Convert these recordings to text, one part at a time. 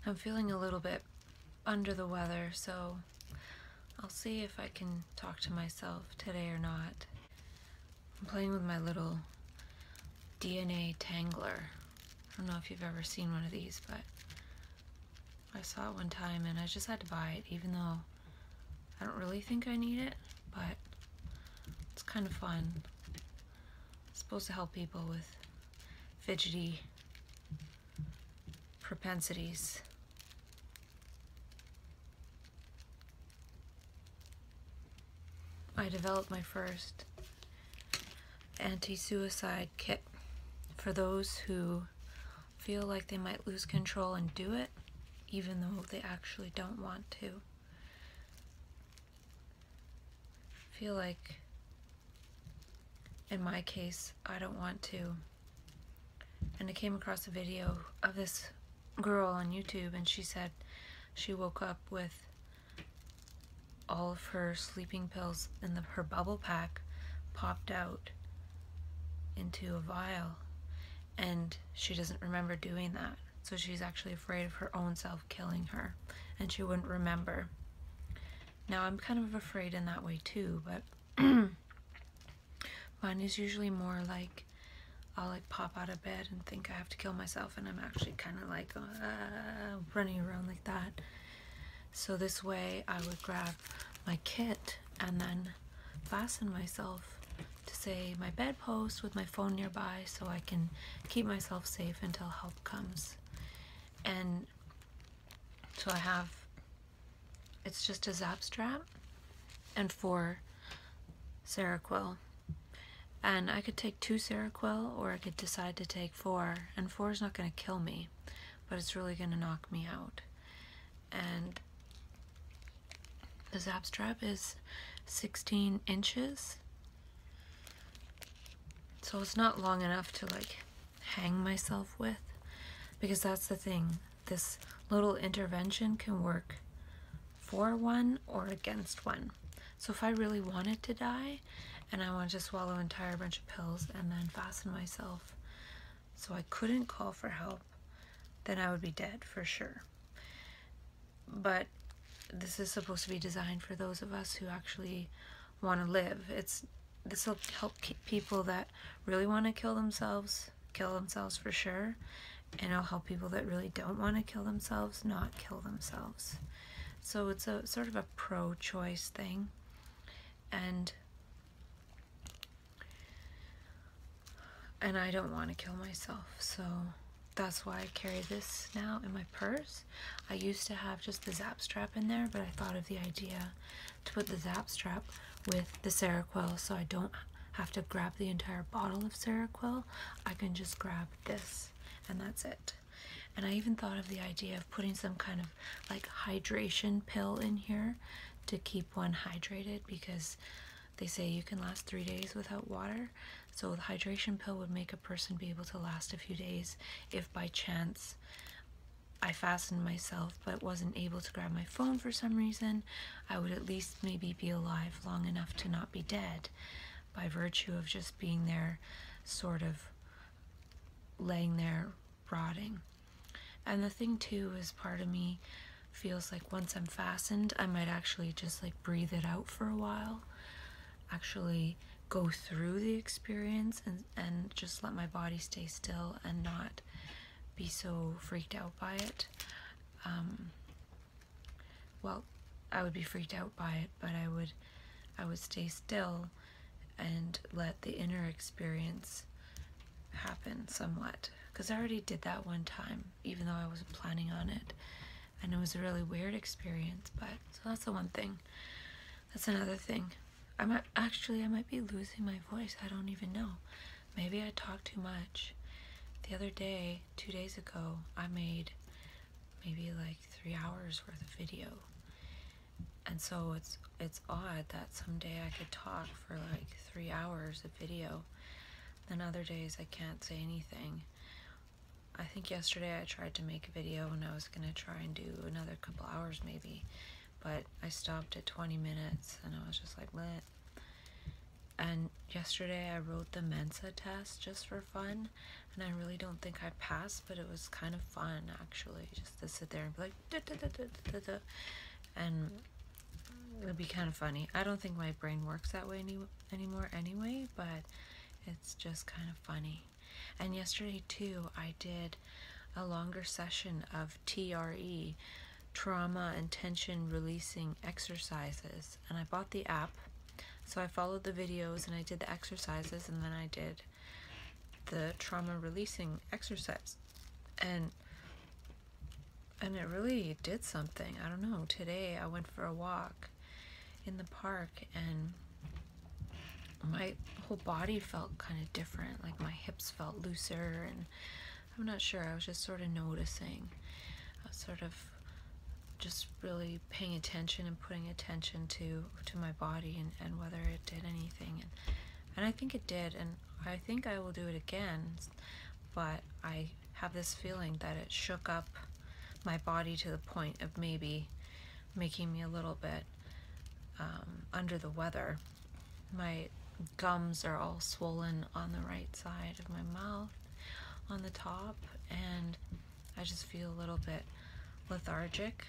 I'm feeling a little bit under the weather, so I'll see if I can talk to myself today or not. I'm playing with my little DNA tangler. I don't know if you've ever seen one of these, but I saw it one time and I just had to buy it, even though I don't really think I need it, but it's kind of fun. It's supposed to help people with fidgety propensities. I developed my first anti-suicide kit for those who feel like they might lose control and do it, even though they actually don't want to. I feel like, in my case, I don't want to. And I came across a video of this girl on YouTube, and she said she woke up with all of her sleeping pills in her bubble pack popped out into a vial, and she doesn't remember doing that. So she's actually afraid of her own self killing her, and she wouldn't remember. Now I'm kind of afraid in that way too, but mine is usually more like I'll like pop out of bed and think I have to kill myself, and I'm actually kind of like running around like that. So this way I would grab my kit and then fasten myself to, say, my bedpost with my phone nearby, so I can keep myself safe until help comes. And so I have, it's just a zap strap and 4 seroquel. And I could take 2 seroquel, or I could decide to take 4, and 4 is not going to kill me, but it's really going to knock me out. And the zap strap is 16 inches, so it's not long enough to like hang myself with, because that's the thing, this little intervention can work for one or against one. So if I really wanted to die and I wanted to swallow an entire bunch of pills and then fasten myself so I couldn't call for help, then I would be dead for sure. But this is supposed to be designed for those of us who actually want to live. This will help people that really want to kill themselves for sure, and it'll help people that really don't want to kill themselves not kill themselves. So it's a sort of a pro-choice thing, and I don't want to kill myself, so that's why I carry this now in my purse. I used to have just the zap strap in there, but I thought of the idea to put the zap strap with the seroquel, so I don't have to grab the entire bottle of seroquel. I can just grab this, and that's it. And I even thought of the idea of putting some kind of like hydration pill in here to keep one hydrated, because they say you can last 3 days without water. So the hydration pill would make a person be able to last a few days if by chance I fastened myself but wasn't able to grab my phone for some reason. I would at least maybe be alive long enough to not be dead by virtue of just being there, sort of laying there rotting. And the thing too is, part of me feels like once I'm fastened, I might actually just like breathe it out for a while, actually go through the experience and just let my body stay still and not be so freaked out by it. Well, I would be freaked out by it, but I would stay still and let the inner experience happen somewhat, because I already did that one time, even though I wasn't planning on it, and it was a really weird experience. But so that's the one thing. That's another thing. I might be losing my voice. I don't even know. Maybe I talk too much. The other day, 2 days ago, I made maybe like 3 hours worth of video. And so it's odd that someday I could talk for like 3 hours of video. Then other days I can't say anything. I think yesterday I tried to make a video and I was gonna try and do another couple hours maybe, but I stopped at 20 minutes and I was just like, bleh. And yesterday I wrote the Mensa test just for fun, and I really don't think I passed, but it was kind of fun actually, just to sit there and be like da, da, da, da, da, da, and it would be kind of funny. I don't think my brain works that way anymore anyway, but it's just kind of funny. And yesterday too, I did a longer session of TRE, trauma and tension releasing exercises, and I bought the app, so I followed the videos and I did the exercises, and then I did the trauma releasing exercise, and it really did something. I don't know, today I went for a walk in the park and my whole body felt kind of different, like my hips felt looser, and I'm not sure, I was just sort of noticing. I was sort of just really paying attention and putting attention to my body and whether it did anything, and I think it did, and I think I will do it again, but I have this feeling that it shook up my body to the point of maybe making me a little bit under the weather. My gums are all swollen on the right side of my mouth, on the top, and I just feel a little bit lethargic,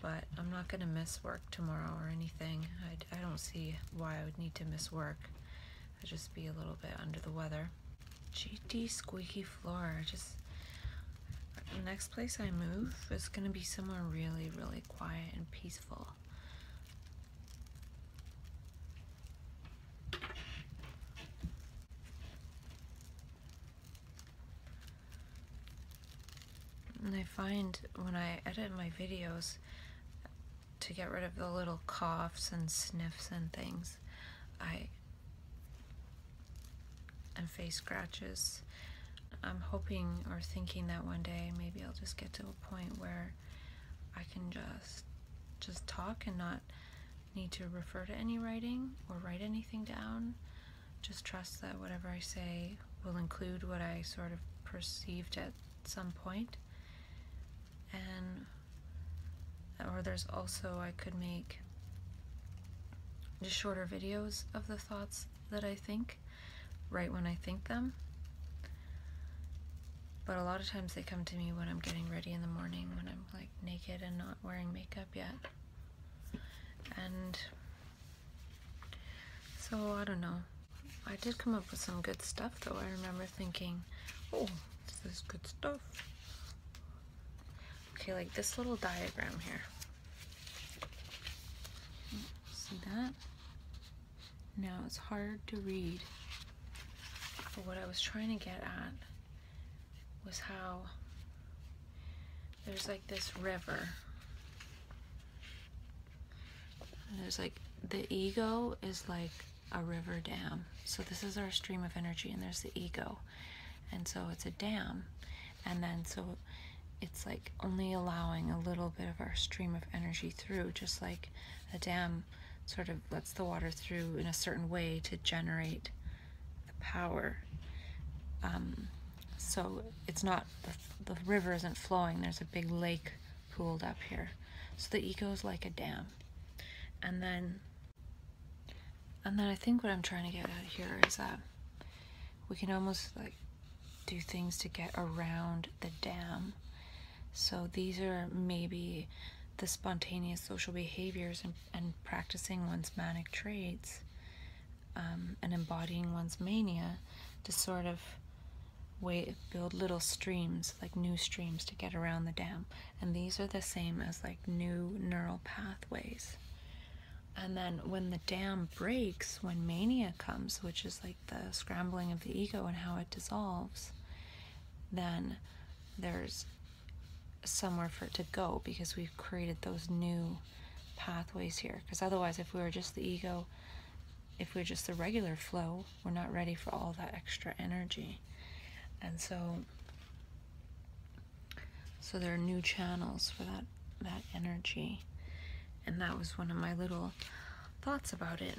but I'm not going to miss work tomorrow or anything. I don't see why I would need to miss work. I'd just be a little bit under the weather. GT squeaky floor. Just the next place I move is going to be somewhere really, really quiet and peaceful. And I find when I edit my videos to get rid of the little coughs and sniffs and things, and face scratches, I'm hoping or thinking that one day maybe I'll just get to a point where I can just talk and not need to refer to any writing or write anything down. Just trust that whatever I say will include what I sort of perceived at some point. And or there's also, I could make just shorter videos of the thoughts that I think right when I think them, but a lot of times they come to me when I'm getting ready in the morning, when I'm like naked and not wearing makeup yet. And so I don't know, I did come up with some good stuff though. I remember thinking, oh, this is good stuff. Okay, like this little diagram here. See that? Now it's hard to read, but what I was trying to get at was how there's like this river. And there's like, the ego is like a river dam. So this is our stream of energy, and there's the ego. And so it's a dam. And then so it's like only allowing a little bit of our stream of energy through, just like a dam sort of lets the water through in a certain way to generate the power. So it's not, the river isn't flowing, there's a big lake pooled up here. So the ego is like a dam. And then I think what I'm trying to get at here is that we can almost like do things to get around the dam. So these are maybe the spontaneous social behaviors and practicing one's manic traits, and embodying one's mania to sort of build little streams, like new streams to get around the dam. And these are the same as like new neural pathways. And then when the dam breaks, when mania comes, which is like the scrambling of the ego and how it dissolves, then there's somewhere for it to go, because we've created those new pathways here. Because otherwise, if we were just the ego, if we're just the regular flow, we're not ready for all that extra energy. And so there are new channels for that energy. And that was one of my little thoughts about it.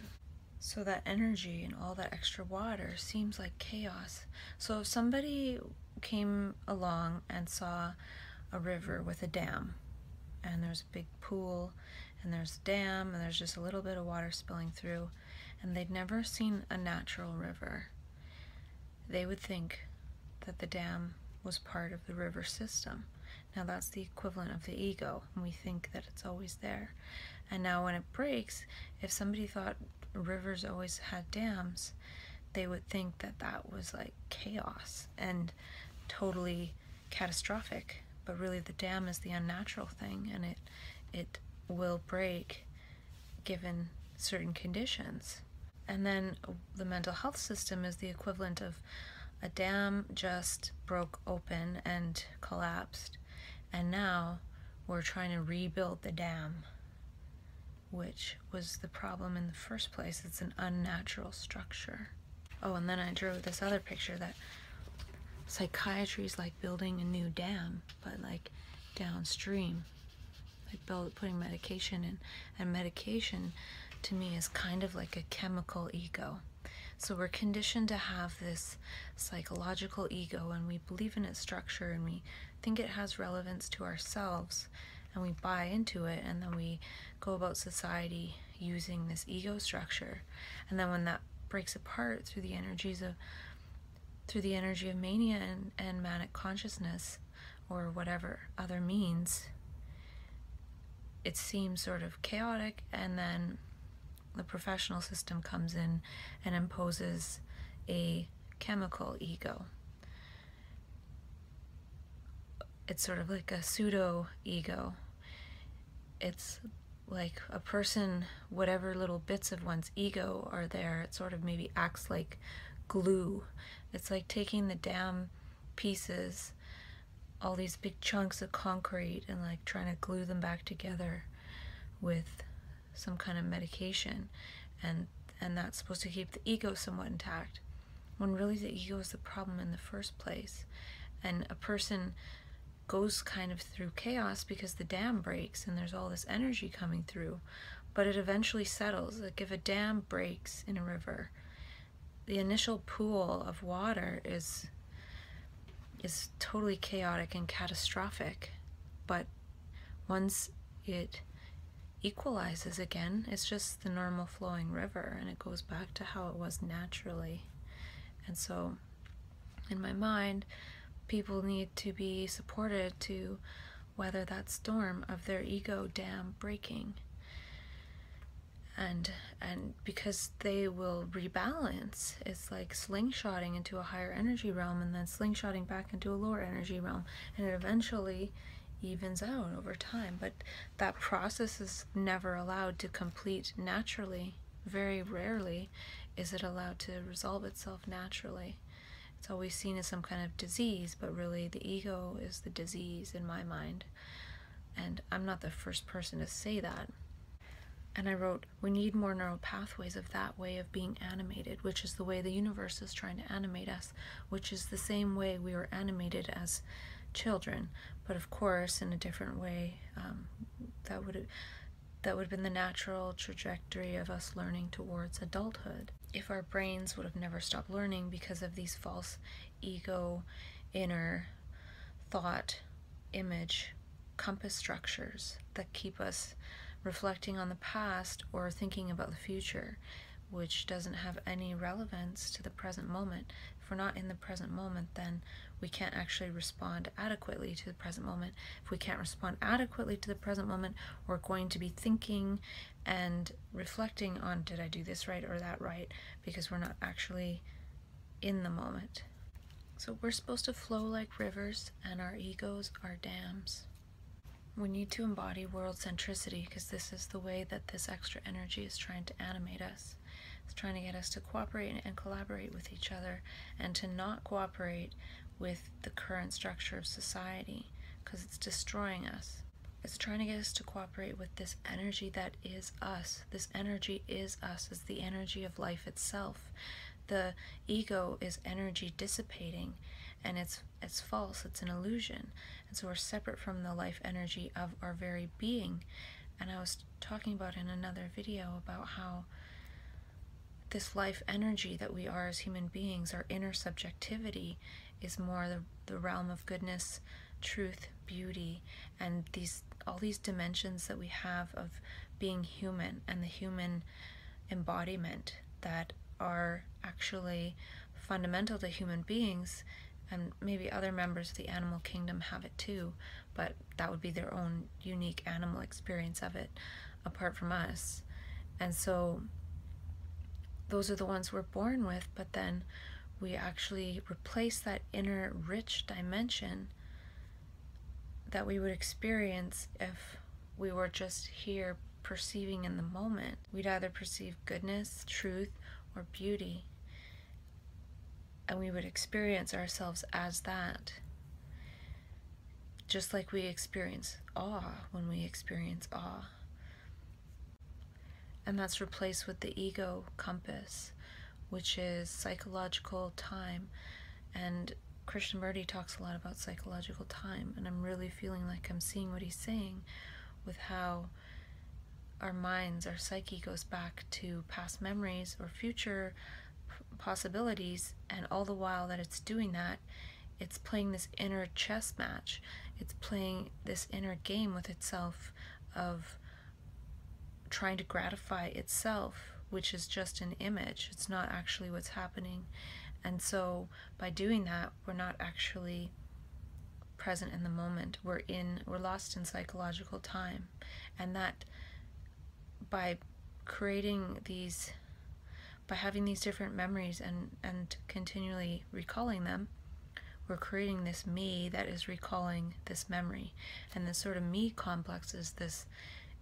So that energy and all that extra water seems like chaos. So if somebody came along and saw a river with a dam, and there's a big pool, and there's a dam, and there's just a little bit of water spilling through, and they'd never seen a natural river, they would think that the dam was part of the river system. Now that's the equivalent of the ego, and we think that it's always there. And now when it breaks, if somebody thought rivers always had dams, they would think that that was like chaos and totally catastrophic. But really the dam is the unnatural thing, and it will break given certain conditions. And then the mental health system is the equivalent of a dam just broke open and collapsed, and now we're trying to rebuild the dam, which was the problem in the first place. It's an unnatural structure. Oh, and then I drew this other picture that psychiatry is like building a new dam, but like downstream, like putting medication in. And medication to me is kind of like a chemical ego. So we're conditioned to have this psychological ego, and we believe in its structure, and we think it has relevance to ourselves, and we buy into it, and then we go about society using this ego structure. And then when that breaks apart through the energy of mania and manic consciousness, or whatever other means, it seems sort of chaotic, and then the professional system comes in and imposes a chemical ego. It's sort of like a pseudo ego. It's like a person, whatever little bits of one's ego are there, it sort of maybe acts like glue. It's like taking the dam pieces, all these big chunks of concrete, and like trying to glue them back together with some kind of medication, and that's supposed to keep the ego somewhat intact, when really the ego is the problem in the first place. And a person goes kind of through chaos because the dam breaks and there's all this energy coming through, but it eventually settles. Like if a dam breaks in a river, the initial pool of water is totally chaotic and catastrophic, but once it equalizes again, it's just the normal flowing river, and it goes back to how it was naturally. And so in my mind, people need to be supported to weather that storm of their ego dam breaking, and because they will rebalance. It's like slingshotting into a higher energy realm and then slingshotting back into a lower energy realm, and it eventually evens out over time. But that process is never allowed to complete naturally. Very rarely is it allowed to resolve itself naturally. It's always seen as some kind of disease, but really the ego is the disease in my mind. And I'm not the first person to say that. And I wrote, we need more neural pathways of that way of being animated, which is the way the universe is trying to animate us, which is the same way we were animated as children, but of course in a different way. That would have been the natural trajectory of us learning towards adulthood. If our brains would have never stopped learning because of these false ego, inner thought, image, compass structures that keep us reflecting on the past or thinking about the future, which doesn't have any relevance to the present moment. If we're not in the present moment, then we can't actually respond adequately to the present moment. If we can't respond adequately to the present moment, we're going to be thinking and reflecting on, did I do this right or that right? Because we're not actually in the moment. So we're supposed to flow like rivers, and our egos are dams. We need to embody world centricity, because this is the way that this extra energy is trying to animate us. It's trying to get us to cooperate and collaborate with each other, and to not cooperate with the current structure of society, because it's destroying us. It's trying to get us to cooperate with this energy that is us. This energy is us. It's the energy of life itself. The ego is energy dissipating, and it's false. It's an illusion. And so we're separate from the life energy of our very being. And I was talking about in another video about how this life energy that we are as human beings, our inner subjectivity, is more the realm of goodness, truth, beauty, and all these dimensions that we have of being human, and the human embodiment that are actually fundamental to human beings, and maybe other members of the animal kingdom have it too, but that would be their own unique animal experience of it apart from us. And so those are the ones we're born with, but then we actually replace that inner rich dimension that we would experience if we were just here perceiving in the moment. We'd either perceive goodness, truth, or beauty, and we would experience ourselves as that. Just like we experience awe when we experience awe. And that's replaced with the ego compass, which is psychological time. And Krishnamurti talks a lot about psychological time, and I'm really feeling like I'm seeing what he's saying with how our minds, our psyche goes back to past memories or future possibilities, and all the while that it's doing that, it's playing this inner chess match. It's playing this inner game with itself of trying to gratify itself, which is just an image. It's not actually what's happening. And so by doing that, we're not actually present in the moment. We're lost in psychological time. And that by creating these, by having these different memories and continually recalling them, we're creating this me that is recalling this memory. And this sort of me complex is this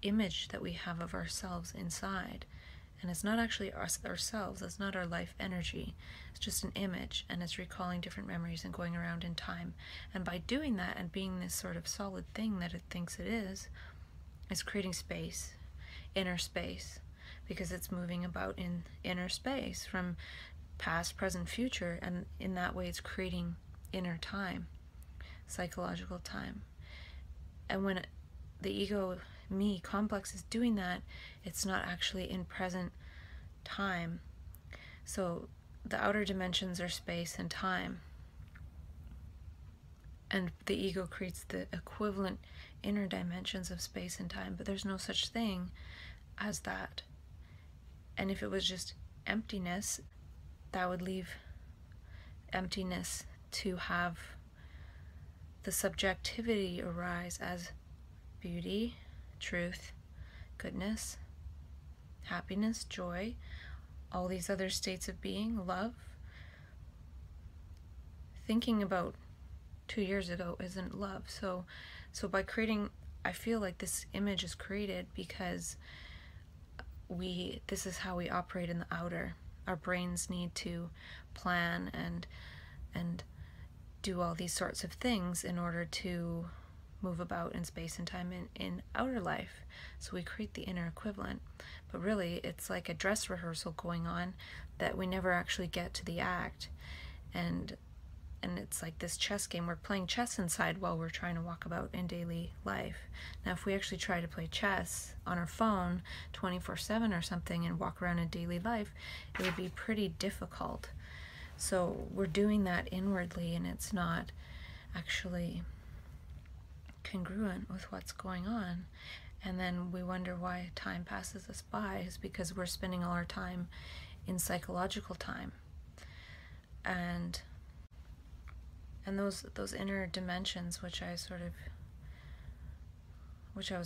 image that we have of ourselves inside. And it's not actually ourselves, it's not our life energy. It's just an image, and it's recalling different memories and going around in time. And by doing that and being this sort of solid thing that it thinks it is, it's creating space, inner space, because it's moving about in inner space from past, present, future, and in that way it's creating inner time, psychological time. And when the ego me complex is doing that, it's not actually in present time. So the outer dimensions are space and time, and the ego creates the equivalent inner dimensions of space and time, but there's no such thing as that. And if it was just emptiness, that would leave emptiness to have the subjectivity arise as beauty, truth, goodness, happiness, joy, all these other states of being, love. Thinking about 2 years ago isn't love. So by creating, I feel like this image is created because this is how we operate in the outer. Our brains need to plan and do all these sorts of things in order to move about in space and time in outer life. So we create the inner equivalent, but really it's like a dress rehearsal going on that we never actually get to the act. And it's like this chess game. We're playing chess inside while we're trying to walk about in daily life. Now if we actually try to play chess on our phone 24/7 or something and walk around in daily life, it would be pretty difficult. So we're doing that inwardly, and it's not actually congruent with what's going on. And then we wonder why time passes us by, is because we're spending all our time in psychological time. And those inner dimensions, which I was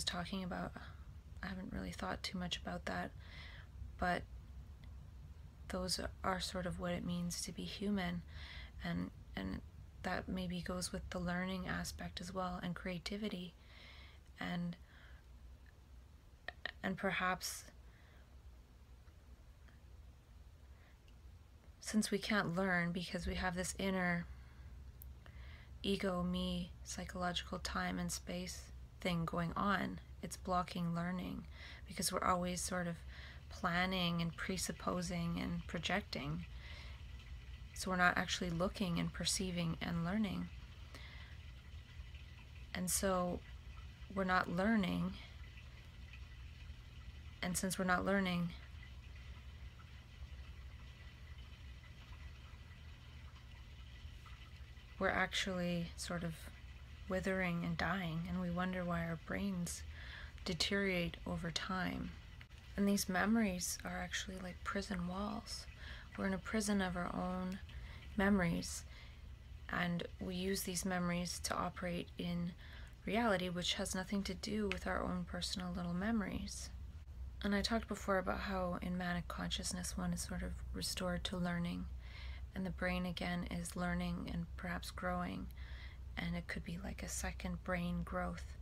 talking about, I haven't really thought too much about that, but those are sort of what it means to be human, and that maybe goes with the learning aspect as well, and creativity, and perhaps since we can't learn because we have this inner ego, me, psychological time and space thing going on, it's blocking learning because we're always sort of planning and presupposing and projecting. So we're not actually looking and perceiving and learning. And so we're not learning. And since we're not learning, we're actually sort of withering and dying, and we wonder why our brains deteriorate over time. And these memories are actually like prison walls. We're in a prison of our own memories, And we use these memories to operate in reality, which has nothing to do with our own personal little memories. And I talked before about how in manic consciousness one is sort of restored to learning, and the brain again is learning and perhaps growing, and it could be like a second brain growth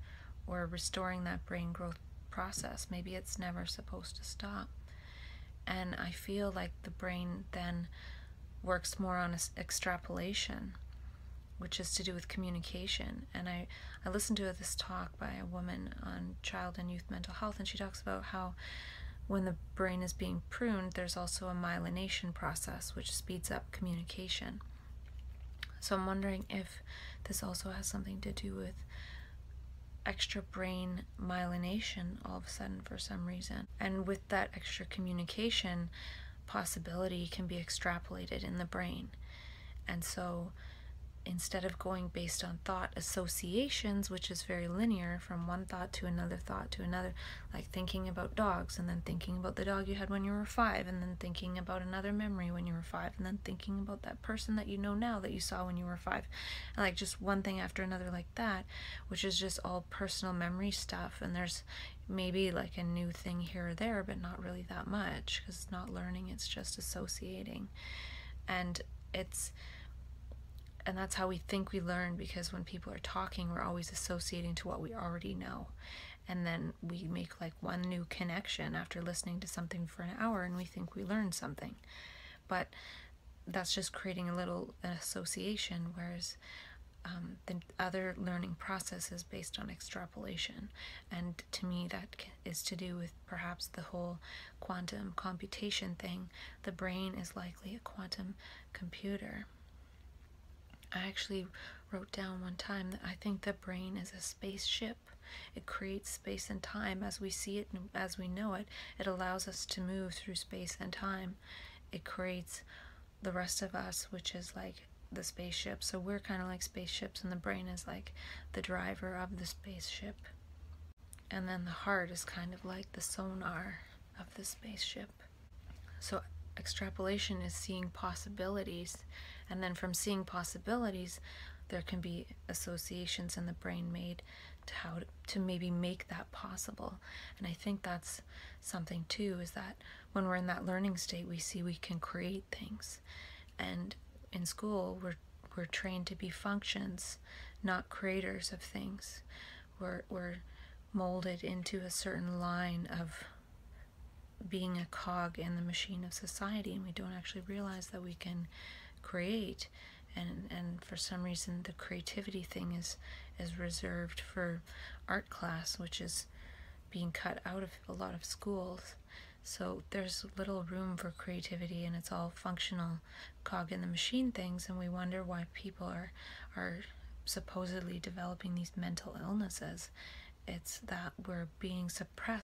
or restoring that brain growth process. Maybe it's never supposed to stop. And I feel like the brain then works more on extrapolation, which is to do with communication. And I listened to this talk by a woman on child and youth mental health, and she talks about how when the brain is being pruned, there's also a myelination process which speeds up communication. So I'm wondering if this also has something to do with extra brain myelination all of a sudden for some reason. And with that extra communication, possibility can be extrapolated in the brain. And so instead of going based on thought associations, which is very linear from one thought to another, like thinking about dogs and then thinking about the dog you had when you were 5, and then thinking about another memory when you were 5, and then thinking about that person that you know now that you saw when you were 5, and like just one thing after another like that, which is just all personal memory stuff. And there's maybe like a new thing here or there, but not really that much, because it's not learning, it's just associating. And that's how we think we learn, because when people are talking, we're always associating to what we already know. And then we make like one new connection after listening to something for an hour, and we think we learned something. But that's just creating a little association, whereas the other learning process is based on extrapolation. And to me, that is to do with perhaps the whole quantum computation thing. The brain is likely a quantum computer. I actually wrote down one time that I think the brain is a spaceship. It creates space and time as we see it and as we know it. It allows us to move through space and time. It creates the rest of us, which is like the spaceship. So we're kind of like spaceships, and the brain is like the driver of the spaceship. And then the heart is kind of like the sonar of the spaceship. So extrapolation is seeing possibilities, and then from seeing possibilities there can be associations in the brain made to how to maybe make that possible. And I think that's something too, is that when we're in that learning state, we see we can create things. And in school we're trained to be functions, not creators of things. We're molded into a certain line of being a cog in the machine of society, and we don't actually realize that we can create. And for some reason the creativity thing is reserved for art class, which is being cut out of a lot of schools. So there's little room for creativity, and it's all functional cog in the machine things, and we wonder why people are supposedly developing these mental illnesses. It's that we're being suppressed